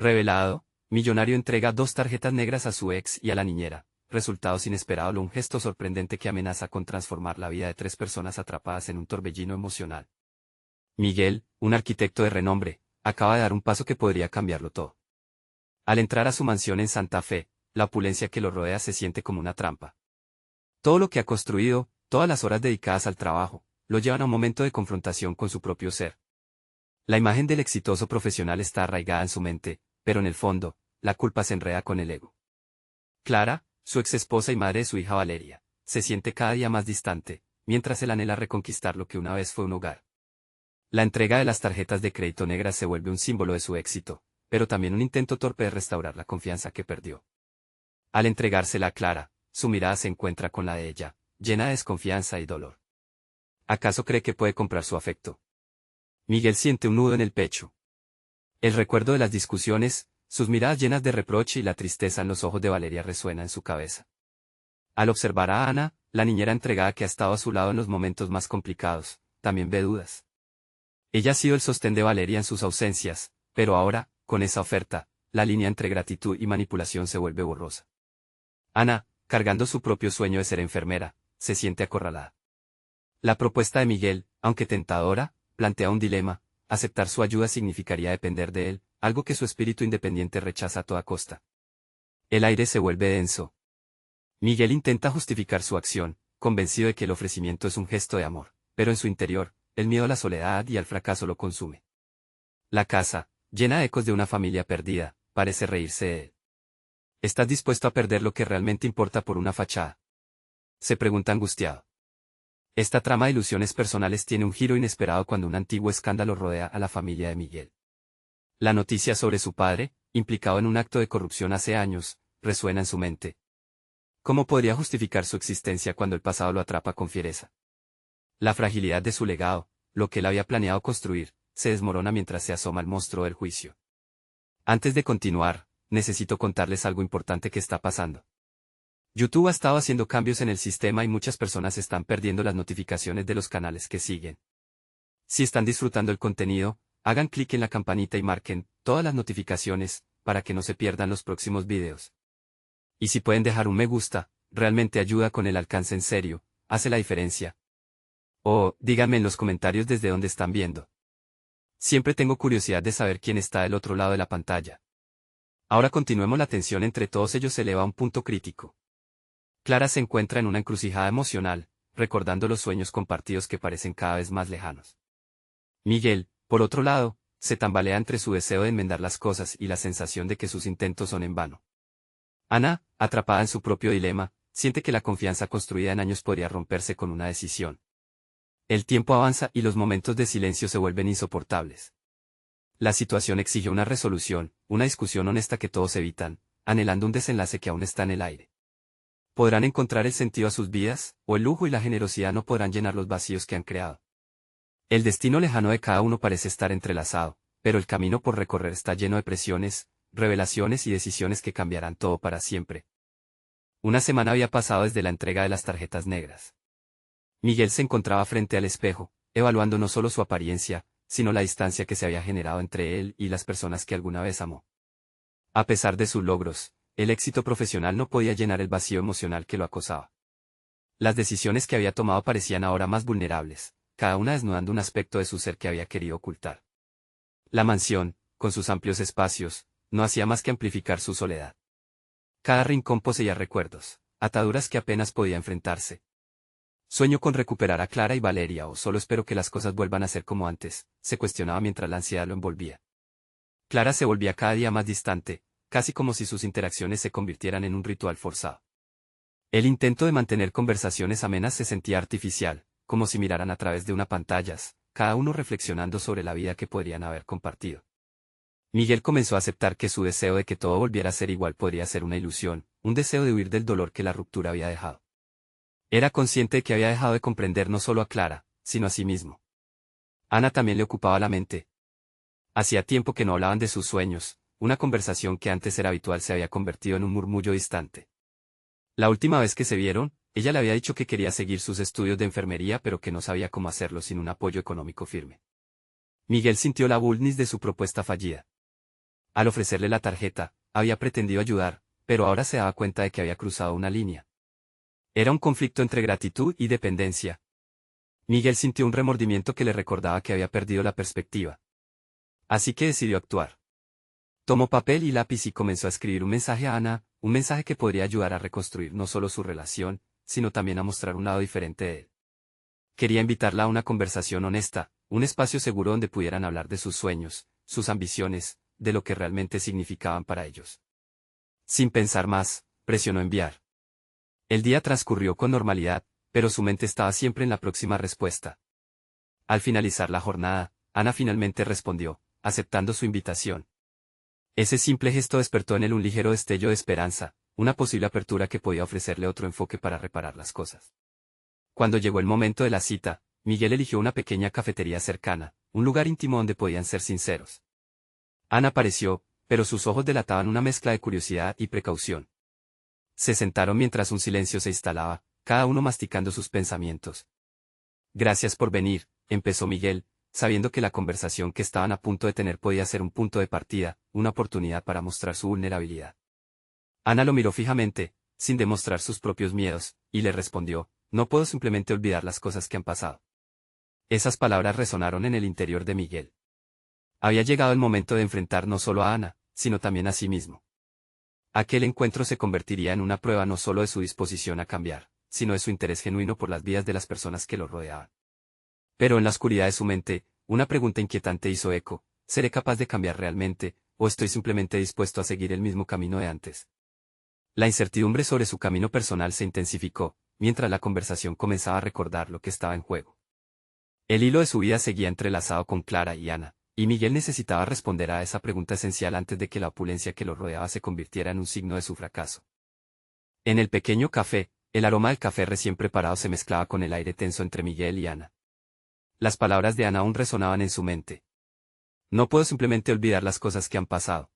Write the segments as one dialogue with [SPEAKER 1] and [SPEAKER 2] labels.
[SPEAKER 1] Revelado, millonario entrega 2 tarjetas negras a su ex y a la niñera. Resultados inesperados. Un gesto sorprendente que amenaza con transformar la vida de 3 personas atrapadas en un torbellino emocional. Miguel, un arquitecto de renombre, acaba de dar un paso que podría cambiarlo todo. Al entrar a su mansión en Santa Fe, la opulencia que lo rodea se siente como una trampa. Todo lo que ha construido, todas las horas dedicadas al trabajo, lo llevan a un momento de confrontación con su propio ser. La imagen del exitoso profesional está arraigada en su mente, pero en el fondo, la culpa se enreda con el ego. Clara, su ex esposa y madre de su hija Valeria, se siente cada día más distante, mientras él anhela reconquistar lo que una vez fue un hogar. La entrega de las tarjetas de crédito negras se vuelve un símbolo de su éxito, pero también un intento torpe de restaurar la confianza que perdió. Al entregársela a Clara, su mirada se encuentra con la de ella, llena de desconfianza y dolor. ¿Acaso cree que puede comprar su afecto? Miguel siente un nudo en el pecho. El recuerdo de las discusiones, sus miradas llenas de reproche y la tristeza en los ojos de Valeria resuena en su cabeza. Al observar a Ana, la niñera entregada que ha estado a su lado en los momentos más complicados, también ve dudas. Ella ha sido el sostén de Valeria en sus ausencias, pero ahora, con esa oferta, la línea entre gratitud y manipulación se vuelve borrosa. Ana, cargando su propio sueño de ser enfermera, se siente acorralada. La propuesta de Miguel, aunque tentadora, plantea un dilema: aceptar su ayuda significaría depender de él, algo que su espíritu independiente rechaza a toda costa. El aire se vuelve denso. Miguel intenta justificar su acción, convencido de que el ofrecimiento es un gesto de amor, pero en su interior, el miedo a la soledad y al fracaso lo consume. La casa, llena de ecos de una familia perdida, parece reírse de él. ¿Estás dispuesto a perder lo que realmente importa por una fachada?, se pregunta angustiado. Esta trama de ilusiones personales tiene un giro inesperado cuando un antiguo escándalo rodea a la familia de Miguel. La noticia sobre su padre, implicado en un acto de corrupción hace años, resuena en su mente. ¿Cómo podría justificar su existencia cuando el pasado lo atrapa con fiereza? La fragilidad de su legado, lo que él había planeado construir, se desmorona mientras se asoma el monstruo del juicio. Antes de continuar, necesito contarles algo importante que está pasando. YouTube ha estado haciendo cambios en el sistema y muchas personas están perdiendo las notificaciones de los canales que siguen. Si están disfrutando el contenido, hagan clic en la campanita y marquen todas las notificaciones, para que no se pierdan los próximos videos. Y si pueden dejar un me gusta, realmente ayuda con el alcance, en serio, hace la diferencia. O, díganme en los comentarios desde dónde están viendo. Siempre tengo curiosidad de saber quién está del otro lado de la pantalla. Ahora continuemos. La tensión entre todos ellos se eleva a un punto crítico. Clara se encuentra en una encrucijada emocional, recordando los sueños compartidos que parecen cada vez más lejanos. Miguel, por otro lado, se tambalea entre su deseo de enmendar las cosas y la sensación de que sus intentos son en vano. Ana, atrapada en su propio dilema, siente que la confianza construida en años podría romperse con una decisión. El tiempo avanza y los momentos de silencio se vuelven insoportables. La situación exige una resolución, una discusión honesta que todos evitan, anhelando un desenlace que aún está en el aire. ¿Podrán encontrar el sentido a sus vidas, o el lujo y la generosidad no podrán llenar los vacíos que han creado? El destino lejano de cada uno parece estar entrelazado, pero el camino por recorrer está lleno de presiones, revelaciones y decisiones que cambiarán todo para siempre. Una semana había pasado desde la entrega de las tarjetas negras. Miguel se encontraba frente al espejo, evaluando no solo su apariencia, sino la distancia que se había generado entre él y las personas que alguna vez amó. A pesar de sus logros, el éxito profesional no podía llenar el vacío emocional que lo acosaba. Las decisiones que había tomado parecían ahora más vulnerables, cada una desnudando un aspecto de su ser que había querido ocultar. La mansión, con sus amplios espacios, no hacía más que amplificar su soledad. Cada rincón poseía recuerdos, ataduras que apenas podía enfrentarse. ¿Sueño con recuperar a Clara y Valeria o solo espero que las cosas vuelvan a ser como antes?, se cuestionaba mientras la ansiedad lo envolvía. Clara se volvía cada día más distante, casi como si sus interacciones se convirtieran en un ritual forzado. El intento de mantener conversaciones amenas se sentía artificial, como si miraran a través de una pantallas, cada uno reflexionando sobre la vida que podrían haber compartido. Miguel comenzó a aceptar que su deseo de que todo volviera a ser igual podría ser una ilusión, un deseo de huir del dolor que la ruptura había dejado. Era consciente de que había dejado de comprender no solo a Clara, sino a sí mismo. Ana también le ocupaba la mente. Hacía tiempo que no hablaban de sus sueños, una conversación que antes era habitual se había convertido en un murmullo distante. La última vez que se vieron, ella le había dicho que quería seguir sus estudios de enfermería pero que no sabía cómo hacerlo sin un apoyo económico firme. Miguel sintió la vulnis de su propuesta fallida. Al ofrecerle la tarjeta, había pretendido ayudar, pero ahora se daba cuenta de que había cruzado una línea. Era un conflicto entre gratitud y dependencia. Miguel sintió un remordimiento que le recordaba que había perdido la perspectiva. Así que decidió actuar. Tomó papel y lápiz y comenzó a escribir un mensaje a Ana, un mensaje que podría ayudar a reconstruir no solo su relación, sino también a mostrar un lado diferente de él. Quería invitarla a una conversación honesta, un espacio seguro donde pudieran hablar de sus sueños, sus ambiciones, de lo que realmente significaban para ellos. Sin pensar más, presionó enviar. El día transcurrió con normalidad, pero su mente estaba siempre en la próxima respuesta. Al finalizar la jornada, Ana finalmente respondió, aceptando su invitación. Ese simple gesto despertó en él un ligero destello de esperanza, una posible apertura que podía ofrecerle otro enfoque para reparar las cosas. Cuando llegó el momento de la cita, Miguel eligió una pequeña cafetería cercana, un lugar íntimo donde podían ser sinceros. Ana apareció, pero sus ojos delataban una mezcla de curiosidad y precaución. Se sentaron mientras un silencio se instalaba, cada uno masticando sus pensamientos. Gracias por venir, empezó Miguel, sabiendo que la conversación que estaban a punto de tener podía ser un punto de partida, una oportunidad para mostrar su vulnerabilidad. Ana lo miró fijamente, sin demostrar sus propios miedos, y le respondió, no puedo simplemente olvidar las cosas que han pasado. Esas palabras resonaron en el interior de Miguel. Había llegado el momento de enfrentar no solo a Ana, sino también a sí mismo. Aquel encuentro se convertiría en una prueba no solo de su disposición a cambiar, sino de su interés genuino por las vidas de las personas que lo rodeaban. Pero en la oscuridad de su mente, una pregunta inquietante hizo eco, ¿seré capaz de cambiar realmente, o estoy simplemente dispuesto a seguir el mismo camino de antes? La incertidumbre sobre su camino personal se intensificó, mientras la conversación comenzaba a recordar lo que estaba en juego. El hilo de su vida seguía entrelazado con Clara y Ana, y Miguel necesitaba responder a esa pregunta esencial antes de que la opulencia que lo rodeaba se convirtiera en un signo de su fracaso. En el pequeño café, el aroma del café recién preparado se mezclaba con el aire tenso entre Miguel y Ana. Las palabras de Ana aún resonaban en su mente. No puedo simplemente olvidar las cosas que han pasado.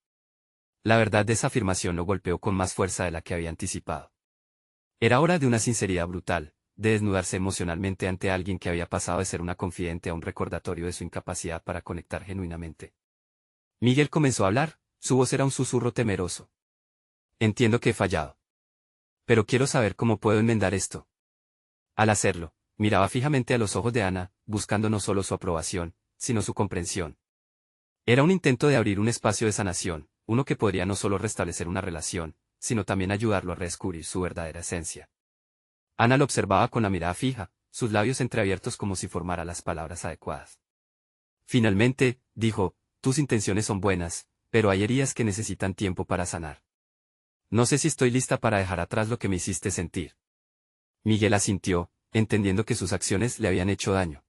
[SPEAKER 1] La verdad de esa afirmación lo golpeó con más fuerza de la que había anticipado. Era hora de una sinceridad brutal, de desnudarse emocionalmente ante alguien que había pasado de ser una confidente a un recordatorio de su incapacidad para conectar genuinamente. Miguel comenzó a hablar, su voz era un susurro temeroso. Entiendo que he fallado. Pero quiero saber cómo puedo enmendar esto. Al hacerlo, miraba fijamente a los ojos de Ana, buscando no solo su aprobación, sino su comprensión. Era un intento de abrir un espacio de sanación, uno que podría no solo restablecer una relación, sino también ayudarlo a redescubrir su verdadera esencia. Ana lo observaba con la mirada fija, sus labios entreabiertos como si formara las palabras adecuadas. Finalmente, dijo, tus intenciones son buenas, pero hay heridas que necesitan tiempo para sanar. No sé si estoy lista para dejar atrás lo que me hiciste sentir. Miguel asintió, entendiendo que sus acciones le habían hecho daño.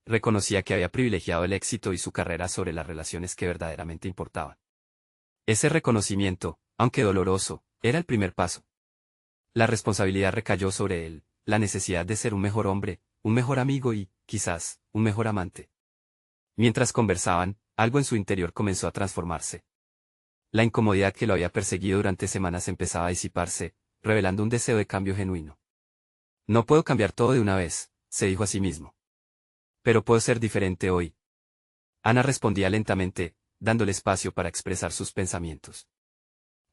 [SPEAKER 1] Reconocía que había privilegiado el éxito y su carrera sobre las relaciones que verdaderamente importaban. Ese reconocimiento, aunque doloroso, era el primer paso. La responsabilidad recayó sobre él, la necesidad de ser un mejor hombre, un mejor amigo y, quizás, un mejor amante. Mientras conversaban, algo en su interior comenzó a transformarse. La incomodidad que lo había perseguido durante semanas empezaba a disiparse, revelando un deseo de cambio genuino. No puedo cambiar todo de una vez, se dijo a sí mismo. Pero puedo ser diferente hoy. Ana respondía lentamente, dándole espacio para expresar sus pensamientos.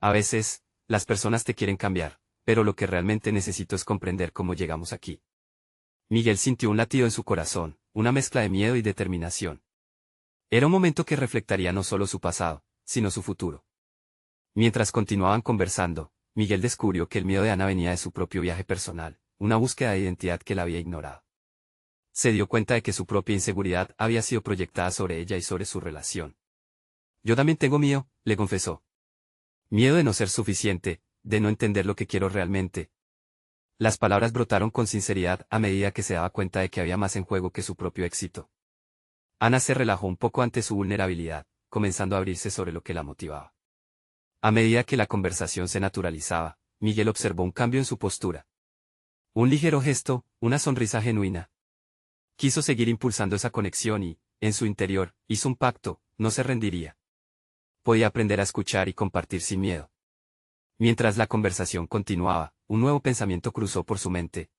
[SPEAKER 1] A veces, las personas te quieren cambiar, pero lo que realmente necesito es comprender cómo llegamos aquí. Miguel sintió un latido en su corazón, una mezcla de miedo y determinación. Era un momento que reflectaría no solo su pasado, sino su futuro. Mientras continuaban conversando, Miguel descubrió que el miedo de Ana venía de su propio viaje personal, una búsqueda de identidad que la había ignorado. Se dio cuenta de que su propia inseguridad había sido proyectada sobre ella y sobre su relación. Yo también tengo miedo, le confesó. Miedo de no ser suficiente, de no entender lo que quiero realmente. Las palabras brotaron con sinceridad a medida que se daba cuenta de que había más en juego que su propio éxito. Ana se relajó un poco ante su vulnerabilidad, comenzando a abrirse sobre lo que la motivaba. A medida que la conversación se naturalizaba, Miguel observó un cambio en su postura. Un ligero gesto, una sonrisa genuina. Quiso seguir impulsando esa conexión y, en su interior, hizo un pacto, no se rendiría. Podía aprender a escuchar y compartir sin miedo. Mientras la conversación continuaba, un nuevo pensamiento cruzó por su mente.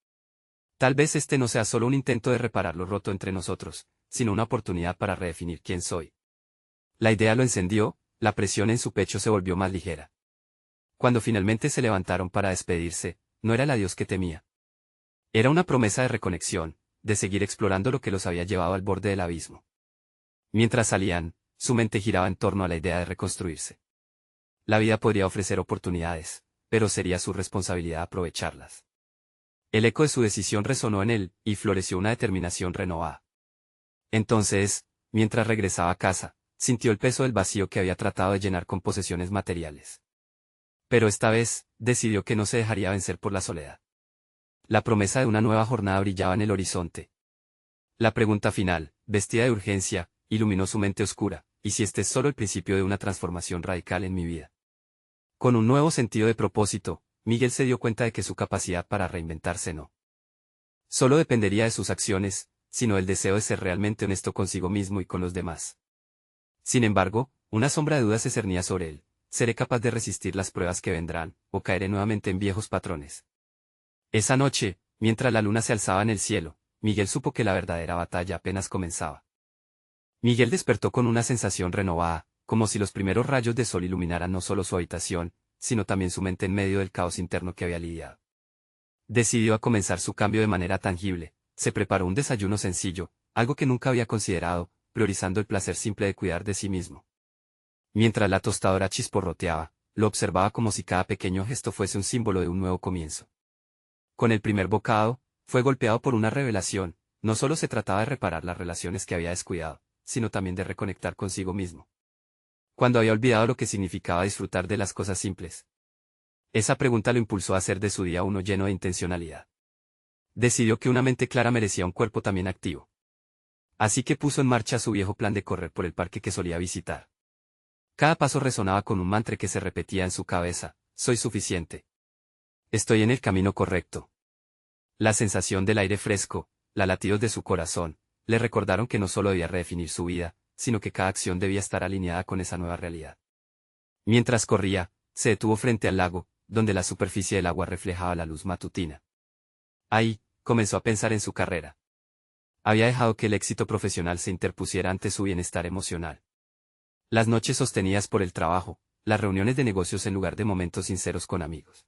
[SPEAKER 1] Tal vez este no sea solo un intento de reparar lo roto entre nosotros, sino una oportunidad para redefinir quién soy. La idea lo encendió, la presión en su pecho se volvió más ligera. Cuando finalmente se levantaron para despedirse, no era el adiós que temía. Era una promesa de reconexión, de seguir explorando lo que los había llevado al borde del abismo. Mientras salían, su mente giraba en torno a la idea de reconstruirse. La vida podría ofrecer oportunidades, pero sería su responsabilidad aprovecharlas. El eco de su decisión resonó en él, y floreció una determinación renovada. Entonces, mientras regresaba a casa, sintió el peso del vacío que había tratado de llenar con posesiones materiales. Pero esta vez, decidió que no se dejaría vencer por la soledad. La promesa de una nueva jornada brillaba en el horizonte. La pregunta final, vestida de urgencia, iluminó su mente oscura, ¿y si este es solo el principio de una transformación radical en mi vida? Con un nuevo sentido de propósito, Miguel se dio cuenta de que su capacidad para reinventarse no solo dependería de sus acciones, sino del deseo de ser realmente honesto consigo mismo y con los demás. Sin embargo, una sombra de duda se cernía sobre él. ¿Seré capaz de resistir las pruebas que vendrán, o caeré nuevamente en viejos patrones? Esa noche, mientras la luna se alzaba en el cielo, Miguel supo que la verdadera batalla apenas comenzaba. Miguel despertó con una sensación renovada, como si los primeros rayos de sol iluminaran no solo su habitación, sino también su mente en medio del caos interno que había lidiado. Decidió a comenzar su cambio de manera tangible. Se preparó un desayuno sencillo, algo que nunca había considerado, priorizando el placer simple de cuidar de sí mismo. Mientras la tostadora chisporroteaba, lo observaba como si cada pequeño gesto fuese un símbolo de un nuevo comienzo. Con el primer bocado, fue golpeado por una revelación. No solo se trataba de reparar las relaciones que había descuidado, sino también de reconectar consigo mismo. Cuando había olvidado lo que significaba disfrutar de las cosas simples. Esa pregunta lo impulsó a hacer de su día uno lleno de intencionalidad. Decidió que una mente clara merecía un cuerpo también activo. Así que puso en marcha su viejo plan de correr por el parque que solía visitar. Cada paso resonaba con un mantra que se repetía en su cabeza: soy suficiente. Estoy en el camino correcto. La sensación del aire fresco, los latidos de su corazón, le recordaron que no solo debía redefinir su vida, sino que cada acción debía estar alineada con esa nueva realidad. Mientras corría, se detuvo frente al lago, donde la superficie del agua reflejaba la luz matutina. Ahí, comenzó a pensar en su carrera. Había dejado que el éxito profesional se interpusiera ante su bienestar emocional. Las noches sostenidas por el trabajo, las reuniones de negocios en lugar de momentos sinceros con amigos.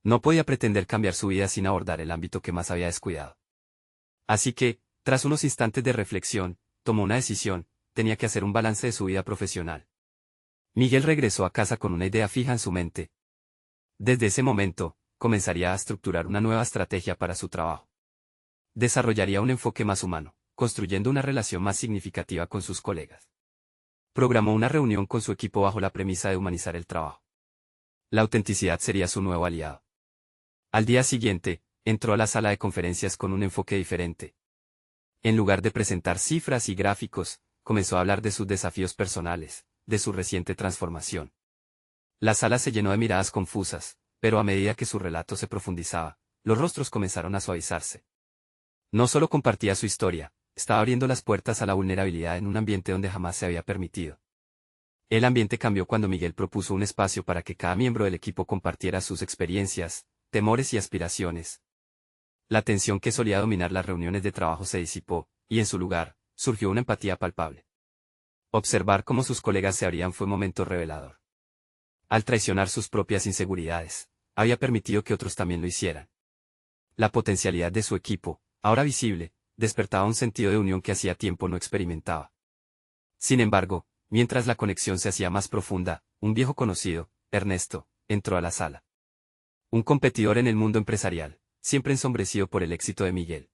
[SPEAKER 1] No podía pretender cambiar su vida sin abordar el ámbito que más había descuidado. Así que, tras unos instantes de reflexión, tomó una decisión: tenía que hacer un balance de su vida profesional. Miguel regresó a casa con una idea fija en su mente. Desde ese momento, comenzaría a estructurar una nueva estrategia para su trabajo. Desarrollaría un enfoque más humano, construyendo una relación más significativa con sus colegas. Programó una reunión con su equipo bajo la premisa de humanizar el trabajo. La autenticidad sería su nuevo aliado. Al día siguiente, entró a la sala de conferencias con un enfoque diferente. En lugar de presentar cifras y gráficos, comenzó a hablar de sus desafíos personales, de su reciente transformación. La sala se llenó de miradas confusas, pero a medida que su relato se profundizaba, los rostros comenzaron a suavizarse. No solo compartía su historia, estaba abriendo las puertas a la vulnerabilidad en un ambiente donde jamás se había permitido. El ambiente cambió cuando Miguel propuso un espacio para que cada miembro del equipo compartiera sus experiencias, temores y aspiraciones. La tensión que solía dominar las reuniones de trabajo se disipó, y en su lugar, surgió una empatía palpable. Observar cómo sus colegas se abrían fue un momento revelador. Al traicionar sus propias inseguridades, había permitido que otros también lo hicieran. La potencialidad de su equipo, ahora visible, despertaba un sentido de unión que hacía tiempo no experimentaba. Sin embargo, mientras la conexión se hacía más profunda, un viejo conocido, Ernesto, entró a la sala. Un competidor en el mundo empresarial, siempre ensombrecido por el éxito de Miguel.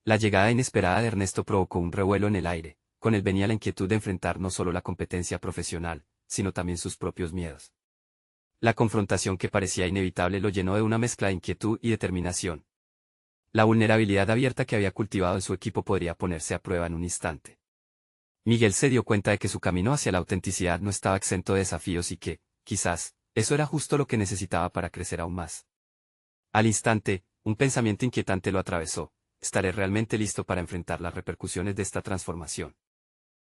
[SPEAKER 1] La llegada inesperada de Ernesto provocó un revuelo en el aire. Con él venía la inquietud de enfrentar no solo la competencia profesional, sino también sus propios miedos. La confrontación que parecía inevitable lo llenó de una mezcla de inquietud y determinación. La vulnerabilidad abierta que había cultivado en su equipo podría ponerse a prueba en un instante. Miguel se dio cuenta de que su camino hacia la autenticidad no estaba exento de desafíos y que, quizás, eso era justo lo que necesitaba para crecer aún más. Al instante, un pensamiento inquietante lo atravesó: ¿estaré realmente listo para enfrentar las repercusiones de esta transformación?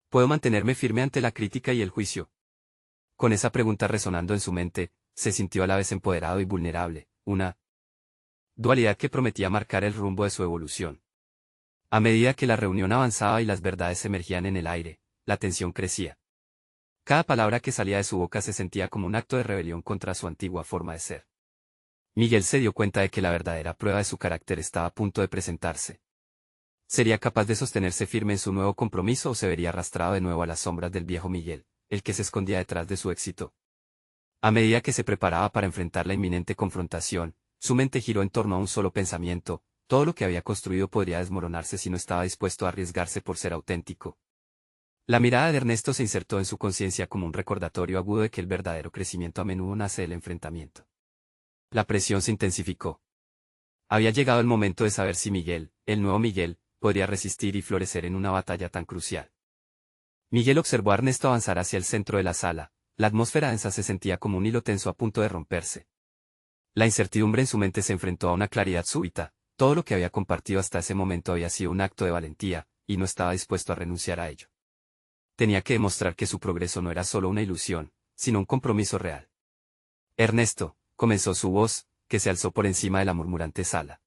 [SPEAKER 1] ¿Puedo mantenerme firme ante la crítica y el juicio? Con esa pregunta resonando en su mente, se sintió a la vez empoderado y vulnerable, una dualidad que prometía marcar el rumbo de su evolución. A medida que la reunión avanzaba y las verdades emergían en el aire, la tensión crecía. Cada palabra que salía de su boca se sentía como un acto de rebelión contra su antigua forma de ser. Miguel se dio cuenta de que la verdadera prueba de su carácter estaba a punto de presentarse. ¿Sería capaz de sostenerse firme en su nuevo compromiso o se vería arrastrado de nuevo a las sombras del viejo Miguel, el que se escondía detrás de su éxito? A medida que se preparaba para enfrentar la inminente confrontación, su mente giró en torno a un solo pensamiento: todo lo que había construido podría desmoronarse si no estaba dispuesto a arriesgarse por ser auténtico. La mirada de Ernesto se insertó en su conciencia como un recordatorio agudo de que el verdadero crecimiento a menudo nace del enfrentamiento. La presión se intensificó. Había llegado el momento de saber si Miguel, el nuevo Miguel, podría resistir y florecer en una batalla tan crucial. Miguel observó a Ernesto avanzar hacia el centro de la sala. La atmósfera densa se sentía como un hilo tenso a punto de romperse. La incertidumbre en su mente se enfrentó a una claridad súbita: todo lo que había compartido hasta ese momento había sido un acto de valentía, y no estaba dispuesto a renunciar a ello. Tenía que demostrar que su progreso no era solo una ilusión, sino un compromiso real. Ernesto, comenzó su voz, que se alzó por encima de la murmurante sala.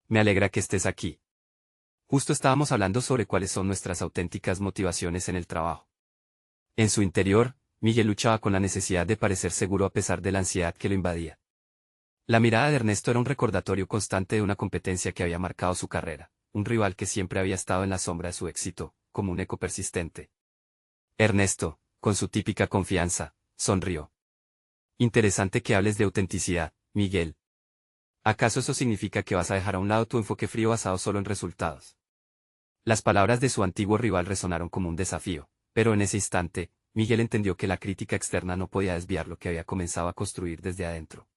[SPEAKER 1] Me alegra que estés aquí. Justo estábamos hablando sobre cuáles son nuestras auténticas motivaciones en el trabajo. En su interior, Miguel luchaba con la necesidad de parecer seguro a pesar de la ansiedad que lo invadía. La mirada de Ernesto era un recordatorio constante de una competencia que había marcado su carrera, un rival que siempre había estado en la sombra de su éxito, como un eco persistente. Ernesto, con su típica confianza, sonrió. Interesante que hables de autenticidad, Miguel. ¿Acaso eso significa que vas a dejar a un lado tu enfoque frío basado solo en resultados? Las palabras de su antiguo rival resonaron como un desafío, pero en ese instante, Miguel entendió que la crítica externa no podía desviar lo que había comenzado a construir desde adentro.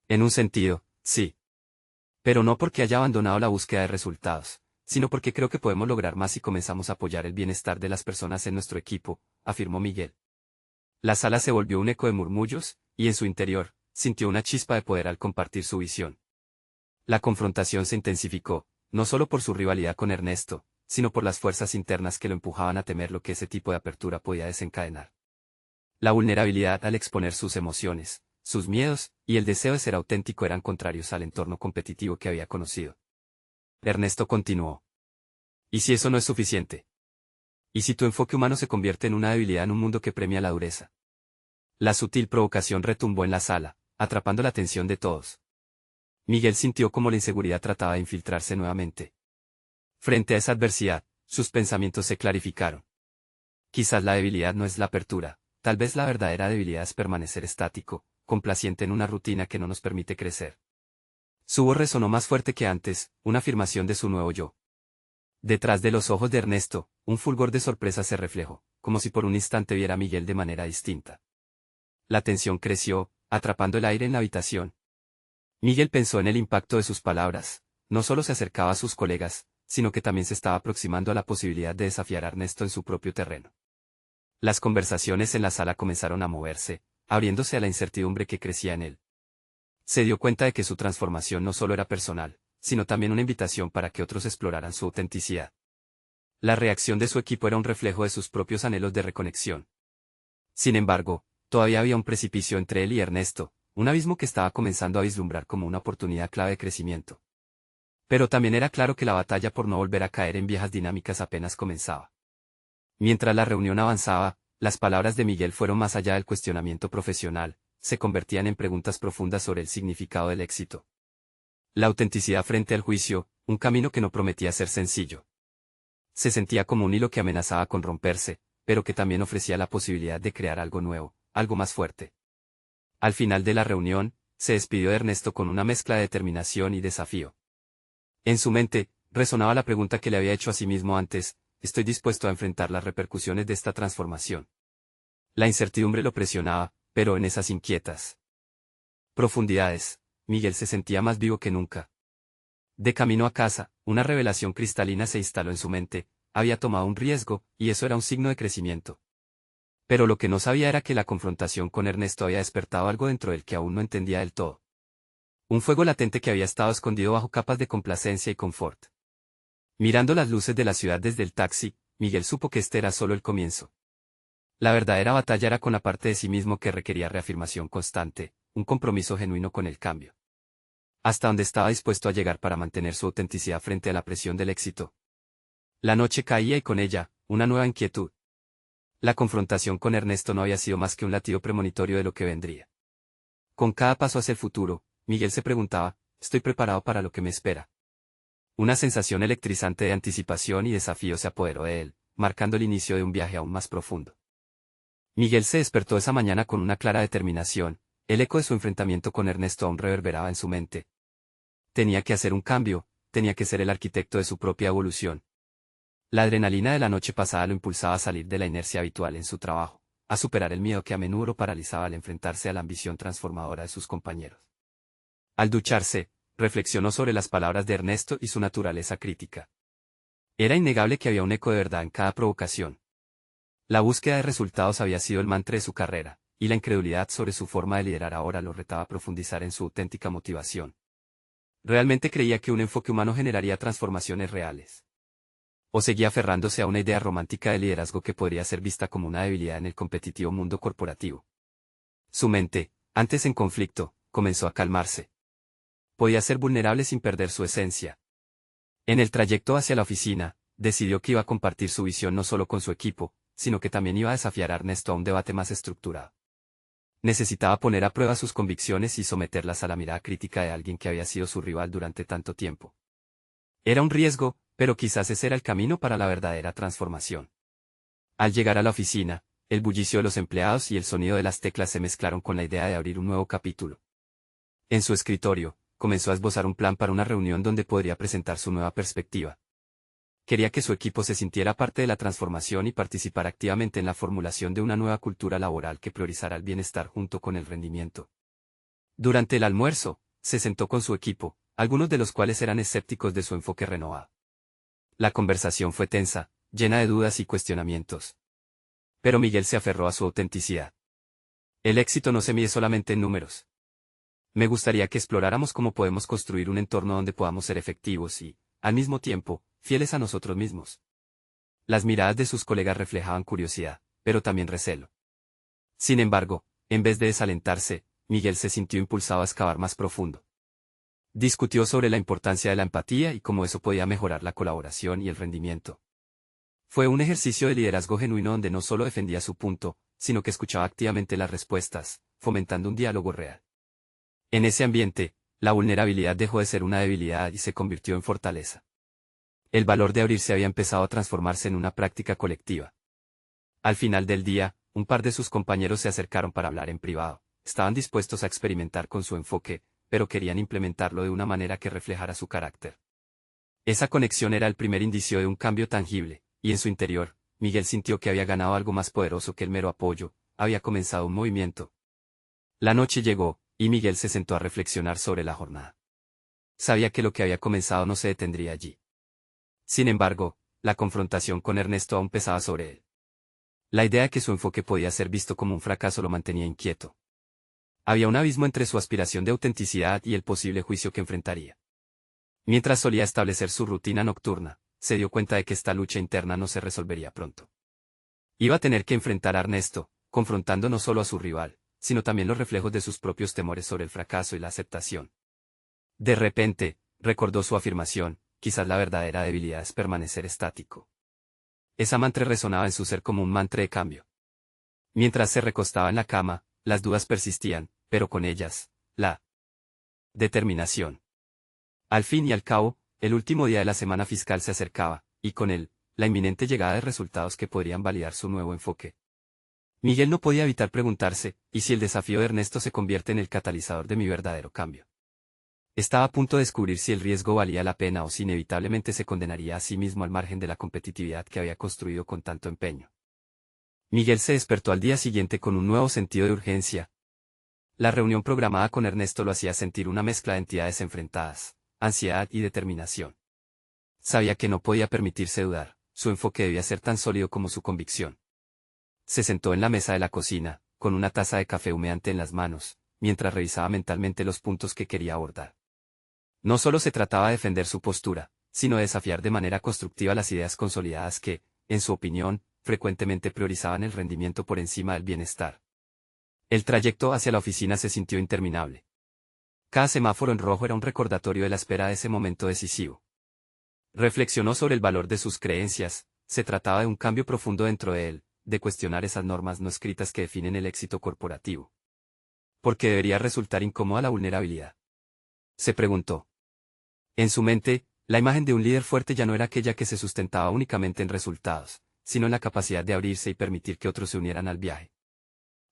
[SPEAKER 1] En un sentido, sí. Pero no porque haya abandonado la búsqueda de resultados, sino porque creo que podemos lograr más si comenzamos a apoyar el bienestar de las personas en nuestro equipo, afirmó Miguel. La sala se volvió un eco de murmullos, y en su interior, sintió una chispa de poder al compartir su visión. La confrontación se intensificó, no solo por su rivalidad con Ernesto, sino por las fuerzas internas que lo empujaban a temer lo que ese tipo de apertura podía desencadenar. La vulnerabilidad al exponer sus emociones, sus miedos, y el deseo de ser auténtico eran contrarios al entorno competitivo que había conocido. Ernesto continuó. ¿Y si eso no es suficiente? ¿Y si tu enfoque humano se convierte en una debilidad en un mundo que premia la dureza? La sutil provocación retumbó en la sala, atrapando la atención de todos. Miguel sintió como la inseguridad trataba de infiltrarse nuevamente. Frente a esa adversidad, sus pensamientos se clarificaron. Quizás la debilidad no es la apertura, tal vez la verdadera debilidad es permanecer estático, complaciente en una rutina que no nos permite crecer. Su voz resonó más fuerte que antes, una afirmación de su nuevo yo. Detrás de los ojos de Ernesto, un fulgor de sorpresa se reflejó, como si por un instante viera a Miguel de manera distinta. La tensión creció, atrapando el aire en la habitación. Miguel pensó en el impacto de sus palabras: no solo se acercaba a sus colegas, sino que también se estaba aproximando a la posibilidad de desafiar a Ernesto en su propio terreno. Las conversaciones en la sala comenzaron a moverse, abriéndose a la incertidumbre que crecía en él. Se dio cuenta de que su transformación no solo era personal, sino también una invitación para que otros exploraran su autenticidad. La reacción de su equipo era un reflejo de sus propios anhelos de reconexión. Sin embargo, todavía había un precipicio entre él y Ernesto, un abismo que estaba comenzando a vislumbrar como una oportunidad clave de crecimiento. Pero también era claro que la batalla por no volver a caer en viejas dinámicas apenas comenzaba. Mientras la reunión avanzaba, las palabras de Miguel fueron más allá del cuestionamiento profesional, se convertían en preguntas profundas sobre el significado del éxito. La autenticidad frente al juicio, un camino que no prometía ser sencillo. Se sentía como un hilo que amenazaba con romperse, pero que también ofrecía la posibilidad de crear algo nuevo, algo más fuerte. Al final de la reunión, se despidió de Ernesto con una mezcla de determinación y desafío. En su mente, resonaba la pregunta que le había hecho a sí mismo antes: ¿estoy dispuesto a enfrentar las repercusiones de esta transformación? La incertidumbre lo presionaba, pero en esas inquietas profundidades, Miguel se sentía más vivo que nunca. De camino a casa, una revelación cristalina se instaló en su mente: había tomado un riesgo, y eso era un signo de crecimiento. Pero lo que no sabía era que la confrontación con Ernesto había despertado algo dentro de él que aún no entendía del todo. Un fuego latente que había estado escondido bajo capas de complacencia y confort. Mirando las luces de la ciudad desde el taxi, Miguel supo que este era solo el comienzo. La verdadera batalla era con la parte de sí mismo que requería reafirmación constante, un compromiso genuino con el cambio. Hasta donde estaba dispuesto a llegar para mantener su autenticidad frente a la presión del éxito. La noche caía y con ella, una nueva inquietud. La confrontación con Ernesto no había sido más que un latido premonitorio de lo que vendría. Con cada paso hacia el futuro, Miguel se preguntaba, ¿estoy preparado para lo que me espera? Una sensación electrizante de anticipación y desafío se apoderó de él, marcando el inicio de un viaje aún más profundo. Miguel se despertó esa mañana con una clara determinación, el eco de su enfrentamiento con Ernesto aún reverberaba en su mente. Tenía que hacer un cambio, tenía que ser el arquitecto de su propia evolución. La adrenalina de la noche pasada lo impulsaba a salir de la inercia habitual en su trabajo, a superar el miedo que a menudo lo paralizaba al enfrentarse a la ambición transformadora de sus compañeros. Al ducharse, reflexionó sobre las palabras de Ernesto y su naturaleza crítica. Era innegable que había un eco de verdad en cada provocación. La búsqueda de resultados había sido el mantra de su carrera, y la incredulidad sobre su forma de liderar ahora lo retaba a profundizar en su auténtica motivación. Realmente creía que un enfoque humano generaría transformaciones reales. O seguía aferrándose a una idea romántica de liderazgo que podría ser vista como una debilidad en el competitivo mundo corporativo. Su mente, antes en conflicto, comenzó a calmarse. Podía ser vulnerable sin perder su esencia. En el trayecto hacia la oficina, decidió que iba a compartir su visión no solo con su equipo, sino que también iba a desafiar a Ernesto a un debate más estructurado. Necesitaba poner a prueba sus convicciones y someterlas a la mirada crítica de alguien que había sido su rival durante tanto tiempo. Era un riesgo, pero quizás ese era el camino para la verdadera transformación. Al llegar a la oficina, el bullicio de los empleados y el sonido de las teclas se mezclaron con la idea de abrir un nuevo capítulo. En su escritorio, comenzó a esbozar un plan para una reunión donde podría presentar su nueva perspectiva. Quería que su equipo se sintiera parte de la transformación y participar activamente en la formulación de una nueva cultura laboral que priorizara el bienestar junto con el rendimiento. Durante el almuerzo, se sentó con su equipo, algunos de los cuales eran escépticos de su enfoque renovado. La conversación fue tensa, llena de dudas y cuestionamientos. Pero Miguel se aferró a su autenticidad. El éxito no se mide solamente en números. Me gustaría que exploráramos cómo podemos construir un entorno donde podamos ser efectivos y, al mismo tiempo, fieles a nosotros mismos. Las miradas de sus colegas reflejaban curiosidad, pero también recelo. Sin embargo, en vez de desalentarse, Miguel se sintió impulsado a excavar más profundo. Discutió sobre la importancia de la empatía y cómo eso podía mejorar la colaboración y el rendimiento. Fue un ejercicio de liderazgo genuino donde no solo defendía su punto, sino que escuchaba activamente las respuestas, fomentando un diálogo real. En ese ambiente, la vulnerabilidad dejó de ser una debilidad y se convirtió en fortaleza. El valor de abrirse había empezado a transformarse en una práctica colectiva. Al final del día, un par de sus compañeros se acercaron para hablar en privado. Estaban dispuestos a experimentar con su enfoque, pero querían implementarlo de una manera que reflejara su carácter. Esa conexión era el primer indicio de un cambio tangible, y en su interior, Miguel sintió que había ganado algo más poderoso que el mero apoyo, había comenzado un movimiento. La noche llegó, y Miguel se sentó a reflexionar sobre la jornada. Sabía que lo que había comenzado no se detendría allí. Sin embargo, la confrontación con Ernesto aún pesaba sobre él. La idea de que su enfoque podía ser visto como un fracaso lo mantenía inquieto. Había un abismo entre su aspiración de autenticidad y el posible juicio que enfrentaría. Mientras solía establecer su rutina nocturna, se dio cuenta de que esta lucha interna no se resolvería pronto. Iba a tener que enfrentar a Ernesto, confrontando no solo a su rival, sino también los reflejos de sus propios temores sobre el fracaso y la aceptación. De repente, recordó su afirmación, quizás la verdadera debilidad es permanecer estático. Esa mantra resonaba en su ser como un mantra de cambio. Mientras se recostaba en la cama, las dudas persistían, pero con ellas, la determinación. Al fin y al cabo, el último día de la semana fiscal se acercaba, y con él, la inminente llegada de resultados que podrían validar su nuevo enfoque. Miguel no podía evitar preguntarse, ¿y si el desafío de Ernesto se convierte en el catalizador de mi verdadero cambio? Estaba a punto de descubrir si el riesgo valía la pena o si inevitablemente se condenaría a sí mismo al margen de la competitividad que había construido con tanto empeño. Miguel se despertó al día siguiente con un nuevo sentido de urgencia. La reunión programada con Ernesto lo hacía sentir una mezcla de entidades enfrentadas, ansiedad y determinación. Sabía que no podía permitirse dudar, su enfoque debía ser tan sólido como su convicción. Se sentó en la mesa de la cocina, con una taza de café humeante en las manos, mientras revisaba mentalmente los puntos que quería abordar. No solo se trataba de defender su postura, sino de desafiar de manera constructiva las ideas consolidadas que, en su opinión, frecuentemente priorizaban el rendimiento por encima del bienestar. El trayecto hacia la oficina se sintió interminable. Cada semáforo en rojo era un recordatorio de la espera de ese momento decisivo. Reflexionó sobre el valor de sus creencias, se trataba de un cambio profundo dentro de él, de cuestionar esas normas no escritas que definen el éxito corporativo. ¿Por qué debería resultar incómoda la vulnerabilidad? Se preguntó. En su mente, la imagen de un líder fuerte ya no era aquella que se sustentaba únicamente en resultados, sino en la capacidad de abrirse y permitir que otros se unieran al viaje.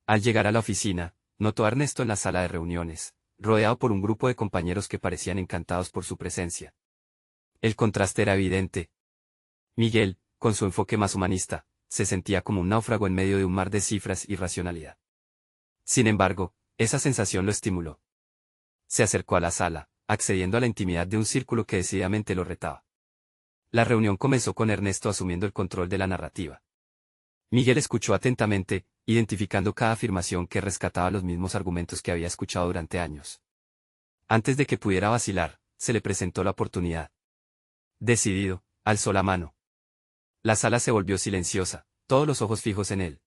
[SPEAKER 1] Al llegar a la oficina, notó a Ernesto en la sala de reuniones, rodeado por un grupo de compañeros que parecían encantados por su presencia. El contraste era evidente. Miguel, con su enfoque más humanista, se sentía como un náufrago en medio de un mar de cifras y racionalidad. Sin embargo, esa sensación lo estimuló. Se acercó a la sala, accediendo a la intimidad de un círculo que decididamente lo retaba. La reunión comenzó con Ernesto asumiendo el control de la narrativa. Miguel escuchó atentamente, identificando cada afirmación que rescataba los mismos argumentos que había escuchado durante años. Antes de que pudiera vacilar, se le presentó la oportunidad. Decidido, alzó la mano. La sala se volvió silenciosa, todos los ojos fijos en él.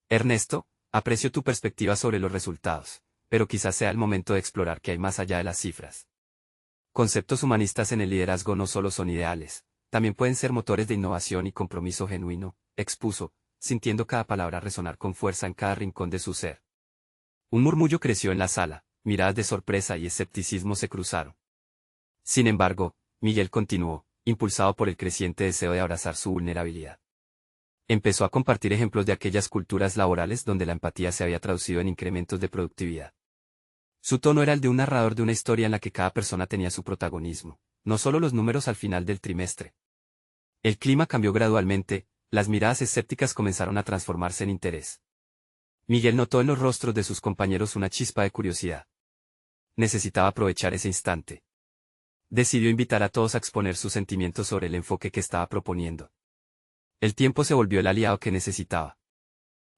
[SPEAKER 1] Ernesto, aprecio tu perspectiva sobre los resultados, pero quizás sea el momento de explorar qué hay más allá de las cifras. Conceptos humanistas en el liderazgo no solo son ideales, también pueden ser motores de innovación y compromiso genuino, expuso, sintiendo cada palabra resonar con fuerza en cada rincón de su ser. Un murmullo creció en la sala, miradas de sorpresa y escepticismo se cruzaron. Sin embargo, Miguel continuó, impulsado por el creciente deseo de abrazar su vulnerabilidad. Empezó a compartir ejemplos de aquellas culturas laborales donde la empatía se había traducido en incrementos de productividad. Su tono era el de un narrador de una historia en la que cada persona tenía su protagonismo, no solo los números al final del trimestre. El clima cambió gradualmente, las miradas escépticas comenzaron a transformarse en interés. Miguel notó en los rostros de sus compañeros una chispa de curiosidad. Necesitaba aprovechar ese instante. Decidió invitar a todos a exponer sus sentimientos sobre el enfoque que estaba proponiendo. El tiempo se volvió el aliado que necesitaba.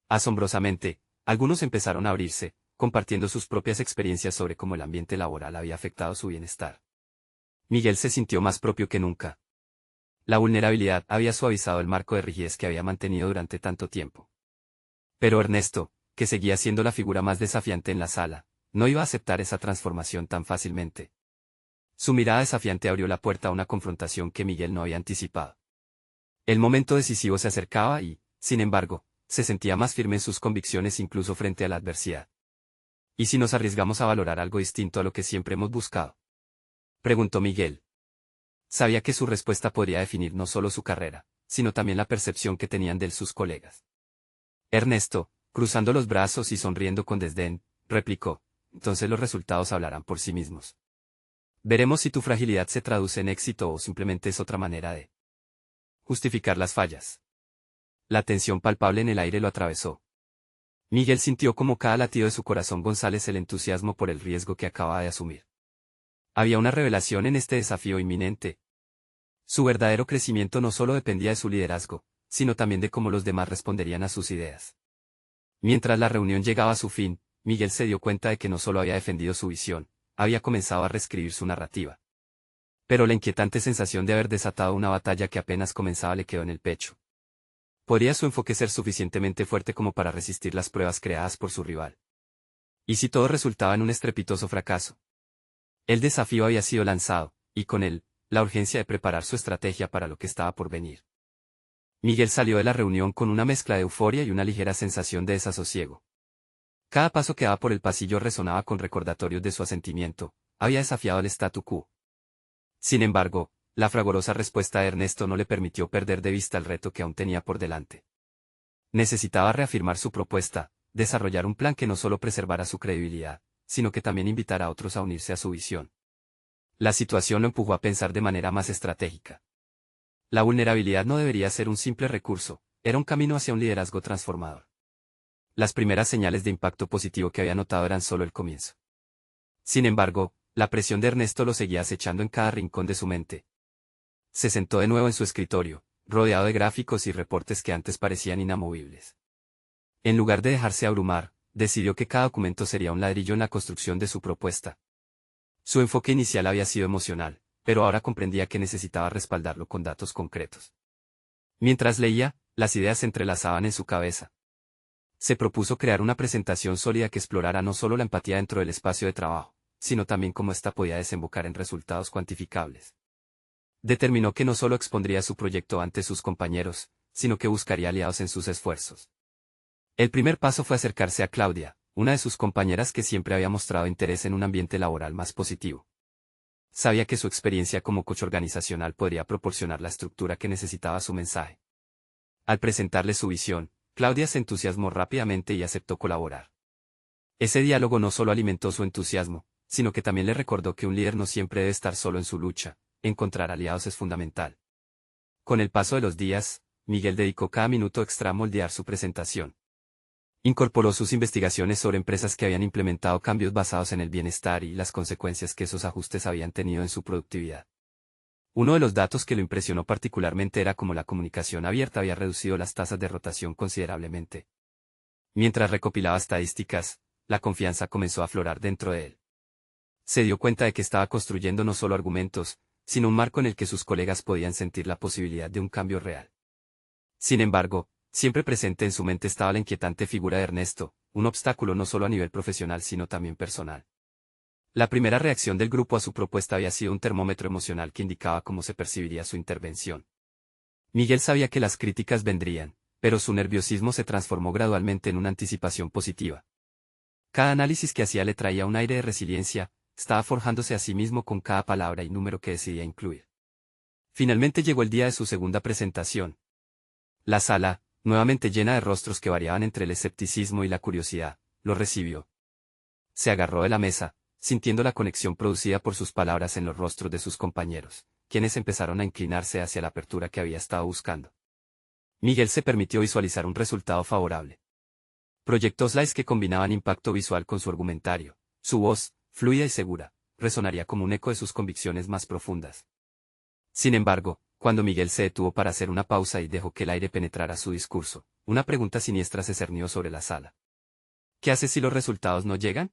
[SPEAKER 1] Asombrosamente, algunos empezaron a abrirse, compartiendo sus propias experiencias sobre cómo el ambiente laboral había afectado su bienestar. Miguel se sintió más propio que nunca. La vulnerabilidad había suavizado el marco de rigidez que había mantenido durante tanto tiempo. Pero Ernesto, que seguía siendo la figura más desafiante en la sala, no iba a aceptar esa transformación tan fácilmente. Su mirada desafiante abrió la puerta a una confrontación que Miguel no había anticipado. El momento decisivo se acercaba y, sin embargo, se sentía más firme en sus convicciones incluso frente a la adversidad. ¿Y si nos arriesgamos a valorar algo distinto a lo que siempre hemos buscado? Preguntó Miguel. Sabía que su respuesta podría definir no solo su carrera, sino también la percepción que tenían de él sus colegas. Ernesto, cruzando los brazos y sonriendo con desdén, replicó, entonces los resultados hablarán por sí mismos. Veremos si tu fragilidad se traduce en éxito o simplemente es otra manera de justificar las fallas. La tensión palpable en el aire lo atravesó. Miguel sintió como cada latido de su corazón González el entusiasmo por el riesgo que acababa de asumir. Había una revelación en este desafío inminente. Su verdadero crecimiento no solo dependía de su liderazgo, sino también de cómo los demás responderían a sus ideas. Mientras la reunión llegaba a su fin, Miguel se dio cuenta de que no solo había defendido su visión, había comenzado a reescribir su narrativa. Pero la inquietante sensación de haber desatado una batalla que apenas comenzaba le quedó en el pecho. ¿Podría su enfoque ser suficientemente fuerte como para resistir las pruebas creadas por su rival? ¿Y si todo resultaba en un estrepitoso fracaso? El desafío había sido lanzado, y con él, la urgencia de preparar su estrategia para lo que estaba por venir. Miguel salió de la reunión con una mezcla de euforia y una ligera sensación de desasosiego. Cada paso que daba por el pasillo resonaba con recordatorios de su asentimiento, había desafiado el statu quo. Sin embargo, la fragorosa respuesta de Ernesto no le permitió perder de vista el reto que aún tenía por delante. Necesitaba reafirmar su propuesta, desarrollar un plan que no solo preservara su credibilidad, sino que también invitara a otros a unirse a su visión. La situación lo empujó a pensar de manera más estratégica. La vulnerabilidad no debería ser un simple recurso, era un camino hacia un liderazgo transformador. Las primeras señales de impacto positivo que había notado eran solo el comienzo. Sin embargo, la presión de Ernesto lo seguía acechando en cada rincón de su mente. Se sentó de nuevo en su escritorio, rodeado de gráficos y reportes que antes parecían inamovibles. En lugar de dejarse abrumar, decidió que cada documento sería un ladrillo en la construcción de su propuesta. Su enfoque inicial había sido emocional, pero ahora comprendía que necesitaba respaldarlo con datos concretos. Mientras leía, las ideas se entrelazaban en su cabeza. Se propuso crear una presentación sólida que explorara no solo la empatía dentro del espacio de trabajo, sino también cómo ésta podía desembocar en resultados cuantificables. Determinó que no solo expondría su proyecto ante sus compañeros, sino que buscaría aliados en sus esfuerzos. El primer paso fue acercarse a Claudia, una de sus compañeras que siempre había mostrado interés en un ambiente laboral más positivo. Sabía que su experiencia como coach organizacional podría proporcionar la estructura que necesitaba su mensaje. Al presentarle su visión, Claudia se entusiasmó rápidamente y aceptó colaborar. Ese diálogo no solo alimentó su entusiasmo, sino que también le recordó que un líder no siempre debe estar solo en su lucha, encontrar aliados es fundamental. Con el paso de los días, Miguel dedicó cada minuto extra a moldear su presentación. Incorporó sus investigaciones sobre empresas que habían implementado cambios basados en el bienestar y las consecuencias que esos ajustes habían tenido en su productividad. Uno de los datos que lo impresionó particularmente era cómo la comunicación abierta había reducido las tasas de rotación considerablemente. Mientras recopilaba estadísticas, la confianza comenzó a aflorar dentro de él. Se dio cuenta de que estaba construyendo no solo argumentos, sino un marco en el que sus colegas podían sentir la posibilidad de un cambio real. Sin embargo, siempre presente en su mente estaba la inquietante figura de Ernesto, un obstáculo no solo a nivel profesional sino también personal. La primera reacción del grupo a su propuesta había sido un termómetro emocional que indicaba cómo se percibiría su intervención. Miguel sabía que las críticas vendrían, pero su nerviosismo se transformó gradualmente en una anticipación positiva. Cada análisis que hacía le traía un aire de resiliencia, estaba forjándose a sí mismo con cada palabra y número que decidía incluir. Finalmente llegó el día de su segunda presentación. La sala, nuevamente llena de rostros que variaban entre el escepticismo y la curiosidad, lo recibió. Se agarró de la mesa, sintiendo la conexión producida por sus palabras en los rostros de sus compañeros, quienes empezaron a inclinarse hacia la apertura que había estado buscando. Miguel se permitió visualizar un resultado favorable. Proyectó slides que combinaban impacto visual con su argumentario. Su voz, fluida y segura, resonaría como un eco de sus convicciones más profundas. Sin embargo, cuando Miguel se detuvo para hacer una pausa y dejó que el aire penetrara su discurso, una pregunta siniestra se cernió sobre la sala. ¿Qué hace si los resultados no llegan?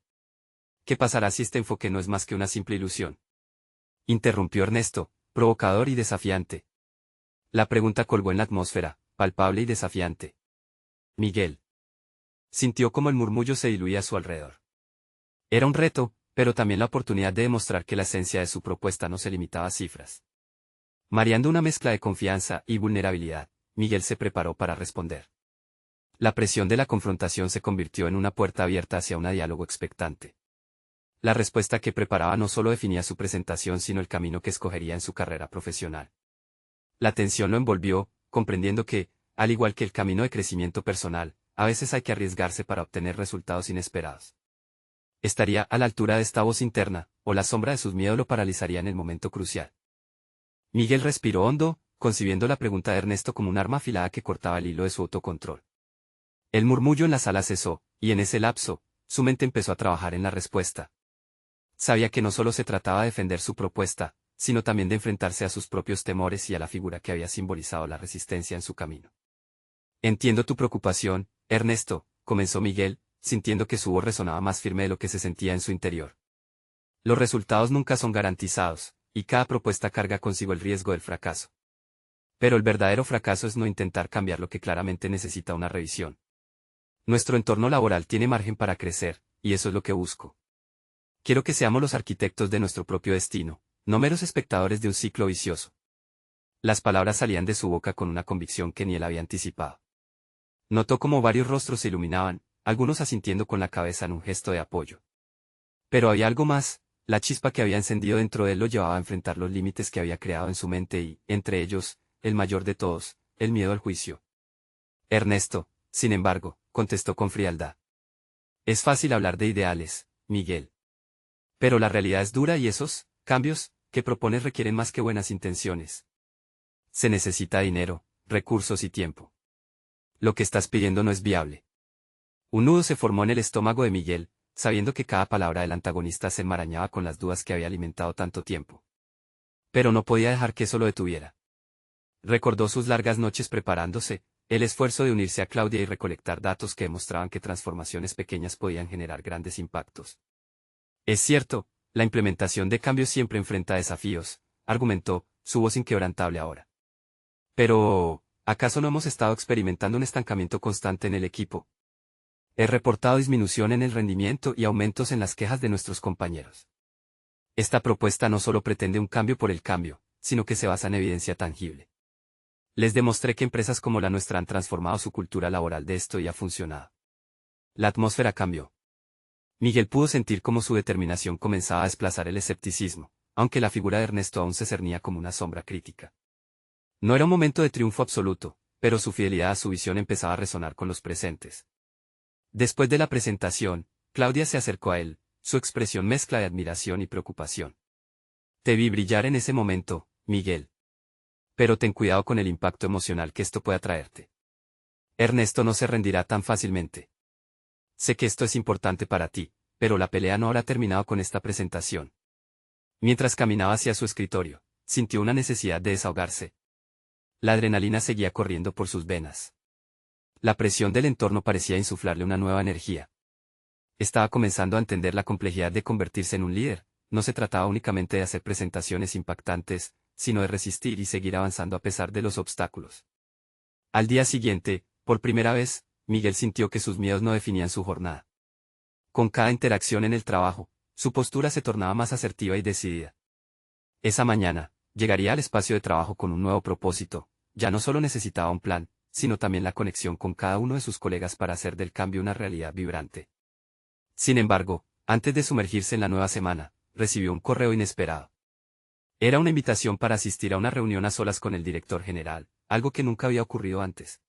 [SPEAKER 1] ¿Qué pasará si este enfoque no es más que una simple ilusión? Interrumpió Ernesto, provocador y desafiante. La pregunta colgó en la atmósfera, palpable y desafiante. Miguel sintió como el murmullo se diluía a su alrededor. Era un reto, pero también la oportunidad de demostrar que la esencia de su propuesta no se limitaba a cifras. Mareando una mezcla de confianza y vulnerabilidad, Miguel se preparó para responder. La presión de la confrontación se convirtió en una puerta abierta hacia un diálogo expectante. La respuesta que preparaba no solo definía su presentación sino el camino que escogería en su carrera profesional. La tensión lo envolvió, comprendiendo que, al igual que el camino de crecimiento personal, a veces hay que arriesgarse para obtener resultados inesperados. ¿Estaría a la altura de esta voz interna, o la sombra de sus miedos lo paralizaría en el momento crucial? Miguel respiró hondo, concibiendo la pregunta de Ernesto como un arma afilada que cortaba el hilo de su autocontrol. El murmullo en la sala cesó, y en ese lapso, su mente empezó a trabajar en la respuesta. Sabía que no solo se trataba de defender su propuesta, sino también de enfrentarse a sus propios temores y a la figura que había simbolizado la resistencia en su camino. Entiendo tu preocupación, Ernesto, comenzó Miguel, sintiendo que su voz resonaba más firme de lo que se sentía en su interior. Los resultados nunca son garantizados, y cada propuesta carga consigo el riesgo del fracaso. Pero el verdadero fracaso es no intentar cambiar lo que claramente necesita una revisión. Nuestro entorno laboral tiene margen para crecer, y eso es lo que busco. Quiero que seamos los arquitectos de nuestro propio destino, no meros espectadores de un ciclo vicioso. Las palabras salían de su boca con una convicción que ni él había anticipado. Notó cómo varios rostros se iluminaban, algunos asintiendo con la cabeza en un gesto de apoyo. Pero había algo más, la chispa que había encendido dentro de él lo llevaba a enfrentar los límites que había creado en su mente y, entre ellos, el mayor de todos, el miedo al juicio. Ernesto, sin embargo, contestó con frialdad. Es fácil hablar de ideales, Miguel. Pero la realidad es dura y esos cambios que propones requieren más que buenas intenciones. Se necesita dinero, recursos y tiempo. Lo que estás pidiendo no es viable. Un nudo se formó en el estómago de Miguel, sabiendo que cada palabra del antagonista se enmarañaba con las dudas que había alimentado tanto tiempo. Pero no podía dejar que eso lo detuviera. Recordó sus largas noches preparándose, el esfuerzo de unirse a Claudia y recolectar datos que demostraban que transformaciones pequeñas podían generar grandes impactos. Es cierto, la implementación de cambios siempre enfrenta desafíos, argumentó, su voz inquebrantable ahora. Pero, ¿acaso no hemos estado experimentando un estancamiento constante en el equipo? He reportado disminución en el rendimiento y aumentos en las quejas de nuestros compañeros. Esta propuesta no solo pretende un cambio por el cambio, sino que se basa en evidencia tangible. Les demostré que empresas como la nuestra han transformado su cultura laboral de esto y ha funcionado. La atmósfera cambió. Miguel pudo sentir cómo su determinación comenzaba a desplazar el escepticismo, aunque la figura de Ernesto aún se cernía como una sombra crítica. No era un momento de triunfo absoluto, pero su fidelidad a su visión empezaba a resonar con los presentes. Después de la presentación, Claudia se acercó a él, su expresión mezcla de admiración y preocupación. Te vi brillar en ese momento, Miguel. Pero ten cuidado con el impacto emocional que esto pueda traerte. Ernesto no se rendirá tan fácilmente. Sé que esto es importante para ti, pero la pelea no habrá terminado con esta presentación. Mientras caminaba hacia su escritorio, sintió una necesidad de desahogarse. La adrenalina seguía corriendo por sus venas. La presión del entorno parecía insuflarle una nueva energía. Estaba comenzando a entender la complejidad de convertirse en un líder. No se trataba únicamente de hacer presentaciones impactantes, sino de resistir y seguir avanzando a pesar de los obstáculos. Al día siguiente, por primera vez, Miguel sintió que sus miedos no definían su jornada. Con cada interacción en el trabajo, su postura se tornaba más asertiva y decidida. Esa mañana, llegaría al espacio de trabajo con un nuevo propósito. Ya no solo necesitaba un plan, sino también la conexión con cada uno de sus colegas para hacer del cambio una realidad vibrante. Sin embargo, antes de sumergirse en la nueva semana, recibió un correo inesperado. Era una invitación para asistir a una reunión a solas con el director general, algo que nunca había ocurrido antes.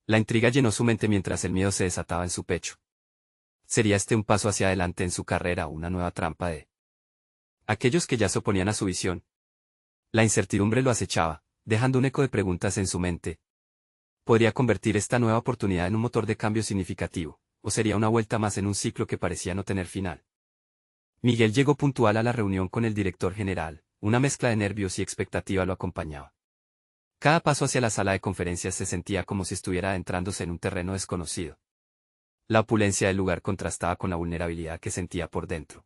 [SPEAKER 1] La intriga llenó su mente mientras el miedo se desataba en su pecho. ¿Sería este un paso hacia adelante en su carrera o una nueva trampa de aquellos que ya se oponían a su visión? La incertidumbre lo acechaba, dejando un eco de preguntas en su mente. ¿Podría convertir esta nueva oportunidad en un motor de cambio significativo, o sería una vuelta más en un ciclo que parecía no tener final? Miguel llegó puntual a la reunión con el director general, una mezcla de nervios y expectativa lo acompañaba. Cada paso hacia la sala de conferencias se sentía como si estuviera adentrándose en un terreno desconocido. La opulencia del lugar contrastaba con la vulnerabilidad que sentía por dentro.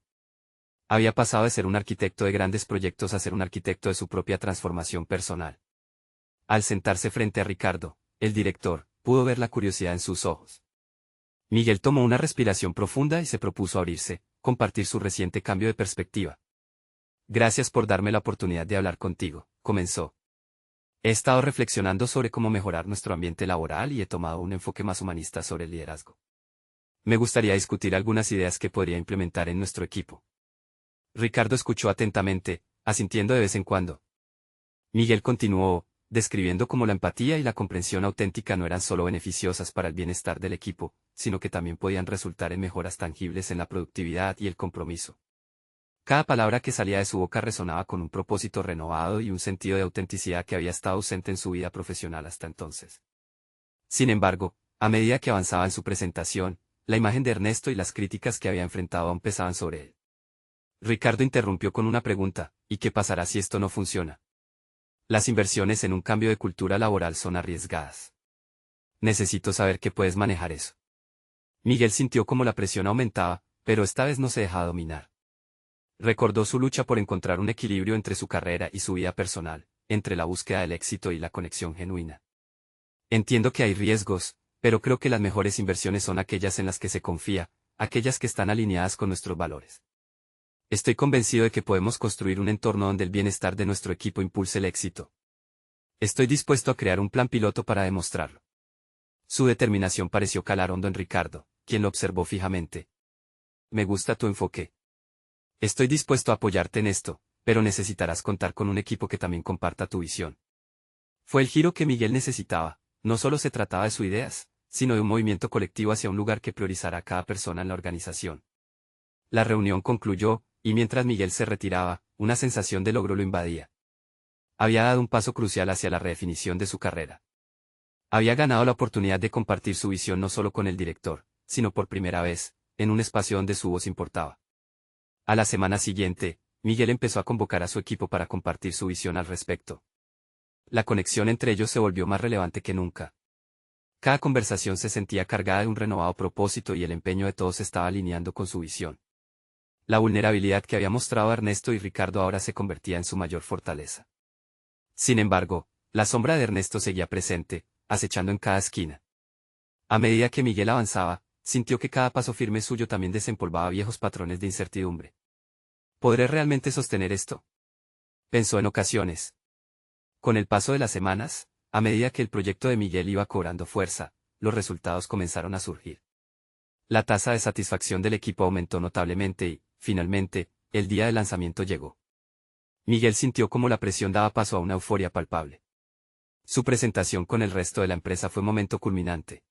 [SPEAKER 1] Había pasado de ser un arquitecto de grandes proyectos a ser un arquitecto de su propia transformación personal. Al sentarse frente a Ricardo, el director, pudo ver la curiosidad en sus ojos. Miguel tomó una respiración profunda y se propuso abrirse, compartir su reciente cambio de perspectiva. Gracias por darme la oportunidad de hablar contigo, comenzó. He estado reflexionando sobre cómo mejorar nuestro ambiente laboral y he tomado un enfoque más humanista sobre el liderazgo. Me gustaría discutir algunas ideas que podría implementar en nuestro equipo. Ricardo escuchó atentamente, asintiendo de vez en cuando. Miguel continuó, describiendo cómo la empatía y la comprensión auténtica no eran solo beneficiosas para el bienestar del equipo, sino que también podían resultar en mejoras tangibles en la productividad y el compromiso. Cada palabra que salía de su boca resonaba con un propósito renovado y un sentido de autenticidad que había estado ausente en su vida profesional hasta entonces. Sin embargo, a medida que avanzaba en su presentación, la imagen de Ernesto y las críticas que había enfrentado aún pesaban sobre él. Ricardo interrumpió con una pregunta: ¿y qué pasará si esto no funciona? Las inversiones en un cambio de cultura laboral son arriesgadas. Necesito saber que puedes manejar eso. Miguel sintió como la presión aumentaba, pero esta vez no se dejaba dominar. Recordó su lucha por encontrar un equilibrio entre su carrera y su vida personal, entre la búsqueda del éxito y la conexión genuina. Entiendo que hay riesgos, pero creo que las mejores inversiones son aquellas en las que se confía, aquellas que están alineadas con nuestros valores. Estoy convencido de que podemos construir un entorno donde el bienestar de nuestro equipo impulse el éxito. Estoy dispuesto a crear un plan piloto para demostrarlo. Su determinación pareció calar hondo en Ricardo, quien lo observó fijamente. Me gusta tu enfoque. Estoy dispuesto a apoyarte en esto, pero necesitarás contar con un equipo que también comparta tu visión. Fue el giro que Miguel necesitaba. No solo se trataba de sus ideas, sino de un movimiento colectivo hacia un lugar que priorizara a cada persona en la organización. La reunión concluyó, y mientras Miguel se retiraba, una sensación de logro lo invadía. Había dado un paso crucial hacia la redefinición de su carrera. Había ganado la oportunidad de compartir su visión no solo con el director, sino por primera vez, en un espacio donde su voz importaba. A la semana siguiente, Miguel empezó a convocar a su equipo para compartir su visión al respecto. La conexión entre ellos se volvió más relevante que nunca. Cada conversación se sentía cargada de un renovado propósito y el empeño de todos se estaba alineando con su visión. La vulnerabilidad que había mostrado Ernesto y Ricardo ahora se convertía en su mayor fortaleza. Sin embargo, la sombra de Ernesto seguía presente, acechando en cada esquina. A medida que Miguel avanzaba, sintió que cada paso firme suyo también desempolvaba viejos patrones de incertidumbre. ¿Podré realmente sostener esto?, pensó en ocasiones. Con el paso de las semanas, A medida que el proyecto de Miguel iba cobrando fuerza, los resultados comenzaron a surgir. La tasa de satisfacción del equipo aumentó notablemente y, finalmente, el día de lanzamiento llegó. Miguel sintió como la presión daba paso a una euforia palpable. Su presentación con el resto de la empresa fue un momento culminante.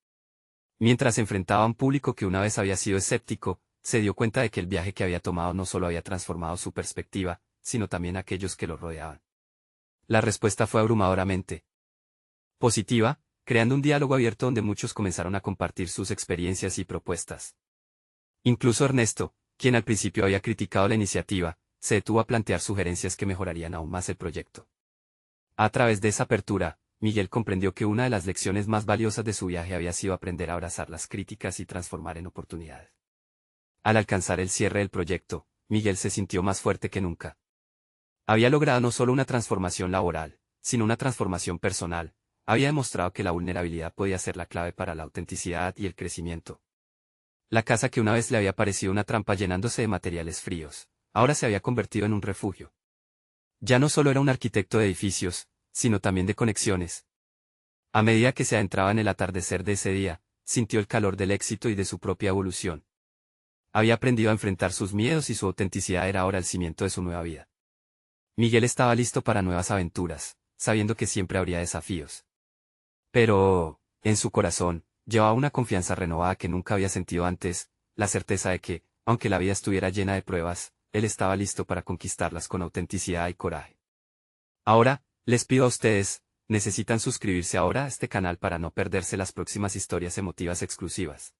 [SPEAKER 1] Mientras enfrentaba a un público que una vez había sido escéptico, se dio cuenta de que el viaje que había tomado no solo había transformado su perspectiva, sino también a aquellos que lo rodeaban. La respuesta fue abrumadoramente positiva, creando un diálogo abierto donde muchos comenzaron a compartir sus experiencias y propuestas. Incluso Ernesto, quien al principio había criticado la iniciativa, se detuvo a plantear sugerencias que mejorarían aún más el proyecto. A través de esa apertura, Miguel comprendió que una de las lecciones más valiosas de su viaje había sido aprender a abrazar las críticas y transformar en oportunidades. Al alcanzar el cierre del proyecto, Miguel se sintió más fuerte que nunca. Había logrado no solo una transformación laboral, sino una transformación personal. Había demostrado que la vulnerabilidad podía ser la clave para la autenticidad y el crecimiento. La casa que una vez le había parecido una trampa llenándose de materiales fríos, ahora se había convertido en un refugio. Ya no solo era un arquitecto de edificios, sino también de conexiones. A medida que se adentraba en el atardecer de ese día, sintió el calor del éxito y de su propia evolución. Había aprendido a enfrentar sus miedos y su autenticidad era ahora el cimiento de su nueva vida. Miguel estaba listo para nuevas aventuras, sabiendo que siempre habría desafíos. Pero, en su corazón, llevaba una confianza renovada que nunca había sentido antes, la certeza de que, aunque la vida estuviera llena de pruebas, él estaba listo para conquistarlas con autenticidad y coraje. Ahora, les pido a ustedes, necesitan suscribirse ahora a este canal para no perderse las próximas historias emotivas exclusivas.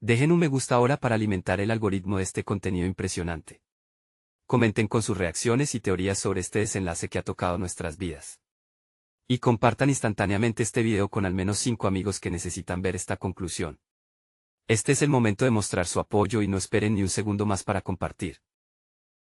[SPEAKER 1] Dejen un me gusta ahora para alimentar el algoritmo de este contenido impresionante. Comenten con sus reacciones y teorías sobre este desenlace que ha tocado nuestras vidas. Y compartan instantáneamente este video con al menos 5 amigos que necesitan ver esta conclusión. Este es el momento de mostrar su apoyo y no esperen ni un segundo más para compartir.